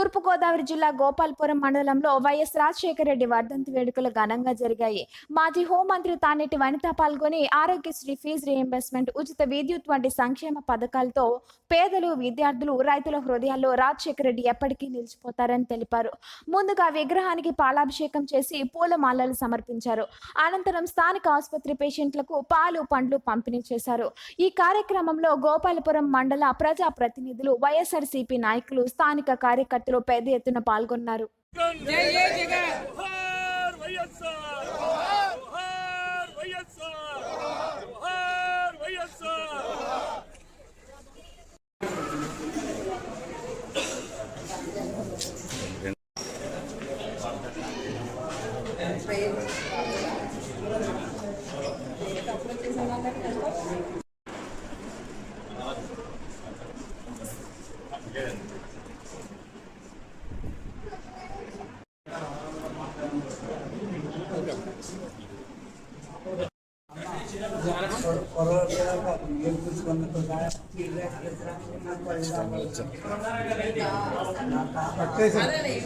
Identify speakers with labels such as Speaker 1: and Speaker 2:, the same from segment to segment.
Speaker 1: తూర్పుగోదావరి జిల్లా గోపాల్పురం మండలంలో వైఎస్ రాజశేఖర రెడ్డి వర్ధంతి వేడుకలు ఘనంగా జరిగాయి. మాజీ హోంమంత్రి తానేటి వనిత పాల్గొని ఆరోగ్యశ్రీ ఫీజు రీయింబర్స్మెంట్, ఉచిత విద్యుత్ వంటి సంక్షేమ పథకాలతో పేదలు, విద్యార్థులు, రైతుల హృదయాల్లో రాజశేఖర రెడ్డి ఎప్పటికీ నిలిచిపోతారని తెలిపారు. ముందుగా విగ్రహానికి పాలాభిషేకం చేసి పూలమాలలు సమర్పించారు. అనంతరం స్థానిక ఆసుపత్రి పేషెంట్లకు పాలు, పండ్లు పంపిణీ చేశారు. ఈ కార్యక్రమంలో గోపాలపురం మండల ప్రజా ప్రతినిధులు, వైఎస్ఆర్సీపీ నాయకులు, స్థానిక కార్యకర్తలు పెద్ద ఎత్తున పాల్గొన్నారు.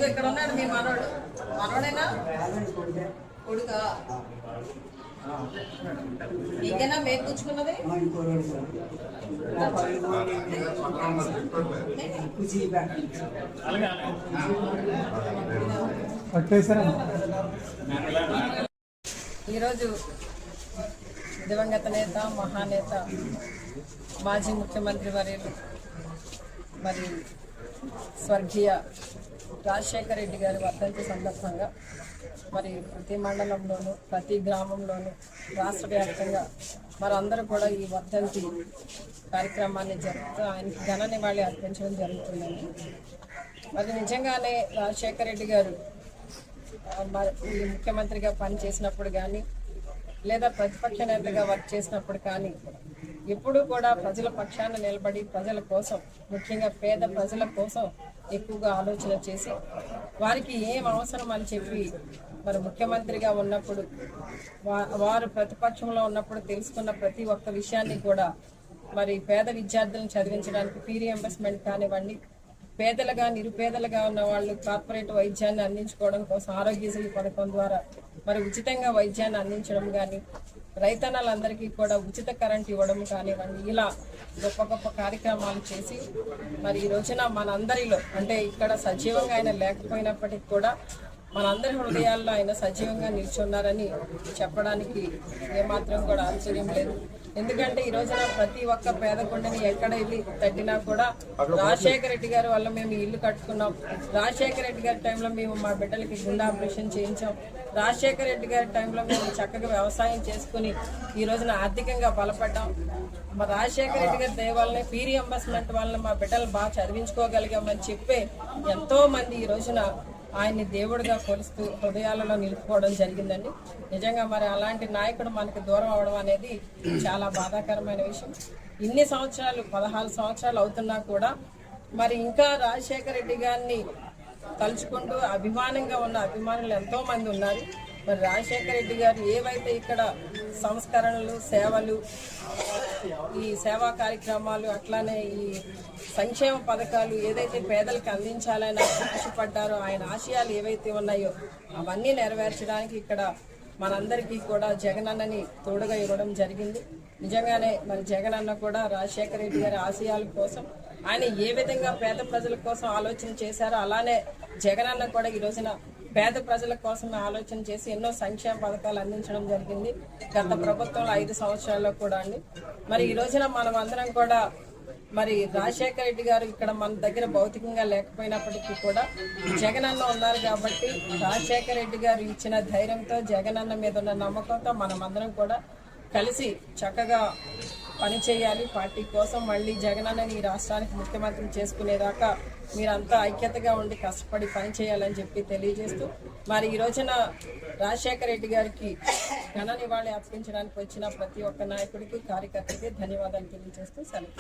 Speaker 2: ఇక్కడ ఉన్నాడు మీ మనోడు, మనోడేనా కొడుకా? నీకేనా మేము కూర్చుకున్నది? ఈరోజు దివంగత నేత, మహానేత, మాజీ ముఖ్యమంత్రి వర్యులు మరి స్వర్గీయ రాజశేఖర రెడ్డి గారి వర్ధంతి సందర్భంగా మరి ప్రతి మండలంలోనూ, ప్రతి గ్రామంలోనూ, రాష్ట్ర వ్యాప్తంగా మరి అందరూ కూడా ఈ వర్ధంతి కార్యక్రమాన్ని జరుపుతూ ఆయనకి ఘన నివాళి అర్పించడం జరుగుతుందండి. మరి నిజంగానే రాజశేఖర రెడ్డి గారు ఈ ముఖ్యమంత్రిగా పనిచేసినప్పుడు కానీ, లేదా ప్రతిపక్ష నేతగా వర్క్ చేసినప్పుడు కానీ ఎప్పుడూ కూడా ప్రజల పక్షాన నిలబడి ప్రజల కోసం, ముఖ్యంగా పేద ప్రజల కోసం ఎక్కువగా ఆలోచన చేసి వారికి ఏం అవసరం అని చెప్పి మరి ముఖ్యమంత్రిగా ఉన్నప్పుడు, వారు ప్రతిపక్షంలో ఉన్నప్పుడు తెలుసుకున్న ప్రతి ఒక్క విషయాన్ని కూడా మరి పేద విద్యార్థులను చదివించడానికి ఫీ రీయింబర్స్మెంట్ కానివ్వండి, పేదలుగా, నిరుపేదలుగా ఉన్న వాళ్ళు కార్పొరేట్ వైద్యాన్ని అందించుకోవడం కోసం ఆరోగ్యశ్రీ పథకం ద్వారా మరి ఉచితంగా వైద్యాన్ని అందించడం కానీ, రైతన్నలందరికీ కూడా ఉచిత కరెంట్ ఇవ్వడం కానివ్వండి, ఇలా గొప్ప గొప్ప కార్యక్రమాలు చేసి మరి ఈ రోజున మనందరిలో, అంటే ఇక్కడ సజీవంగా ఆయన లేకపోయినప్పటికీ కూడా మనందరి హృదయాల్లో ఆయన సజీవంగా నిల్చున్నారని చెప్పడానికి ఏమాత్రం కూడా ఆశ్చర్యం లేదు. ఎందుకంటే ఈ రోజున ప్రతి ఒక్క పేద కొండని ఎక్కడ వెళ్ళి తట్టినా కూడా రాజశేఖర రెడ్డి గారి వల్ల మేము ఇల్లు కట్టుకున్నాం, రాజశేఖర రెడ్డి గారి టైంలో మేము మా బిడ్డలకి గుండె ఆపరేషన్ చేయించాం, రాజశేఖర రెడ్డి గారి టైంలో మేము చక్కగా వ్యవసాయం చేసుకుని ఈ రోజున ఆర్థికంగా బలపడ్డాం, మా రాజశేఖర రెడ్డి గారి దయ వల్లనే ఫీ రీయింబర్స్మెంట్ వల్ల మా బిడ్డలు బాగా చదివించుకోగలిగామని చెప్పే ఎంతో మంది ఈ రోజున ఆయన్ని దేవుడిగా కొలుస్తూ హృదయాలలో నిలుపుకోవడం జరిగిందండి. నిజంగా మరి అలాంటి నాయకుడు మనకి దూరం అవడం అనేది చాలా బాధాకరమైన విషయం. ఇన్ని సంవత్సరాలు, 16 సంవత్సరాలు అవుతున్నా కూడా మరి ఇంకా రాజశేఖర రెడ్డి గారిని తలుచుకుంటూ అభిమానంగా ఉన్న అభిమానులు ఎంతో మంది ఉన్నారు. మరి రాజశేఖర రెడ్డి గారు ఏవైతే ఇక్కడ సంస్కరణలు, సేవలు, ఈ సేవా కార్యక్రమాలు, అట్లానే ఈ సంక్షేమ పథకాలు ఏదైతే పేదలకు అందించాలని ఆశపడ్డారో, ఆయన ఆశయాలు ఏవైతే ఉన్నాయో అవన్నీ నెరవేర్చడానికి ఇక్కడ మనందరికీ కూడా జగనన్నని తోడుగా ఇవ్వడం జరిగింది. నిజంగానే మరి జగనన్న కూడా రాజశేఖర రెడ్డి గారి ఆశయాల కోసం ఆయన ఏ విధంగా పేద ప్రజల కోసం ఆలోచన చేశారో అలానే జగనన్న కూడా ఈ రోజున పేద ప్రజల కోసం ఆలోచన చేసి ఎన్నో సంక్షేమ పథకాలు అందించడం జరిగింది గత ప్రభుత్వంలో 5 సంవత్సరాల్లో కూడా అండి. మరి ఈ రోజున మనం అందరం కూడా మరి రాజశేఖర రెడ్డి గారు ఇక్కడ మన దగ్గర భౌతికంగా లేకపోయినప్పటికీ కూడా జగనన్న ఉన్నారు కాబట్టి రాజశేఖర రెడ్డి గారు ఇచ్చిన ధైర్యంతో, జగనన్న మీద ఉన్న నమ్మకంతో మనమందరం కూడా కలిసి చక్కగా పనిచేయాలి. పార్టీ కోసం మళ్ళీ జగనన్నని ఈ రాష్ట్రానికి ముఖ్యమంత్రి చేసుకునేదాకా మీరంతా ఐక్యతగా ఉండి కష్టపడి పనిచేయాలని చెప్పి తెలియజేస్తూ మరి ఈ రోజున రాజశేఖర రెడ్డి గారికి ఘన నివాళి అర్పించడానికి వచ్చిన ప్రతి ఒక్క నాయకుడికి, కార్యకర్తకి ధన్యవాదాలు తెలియజేస్తూ సెలవు.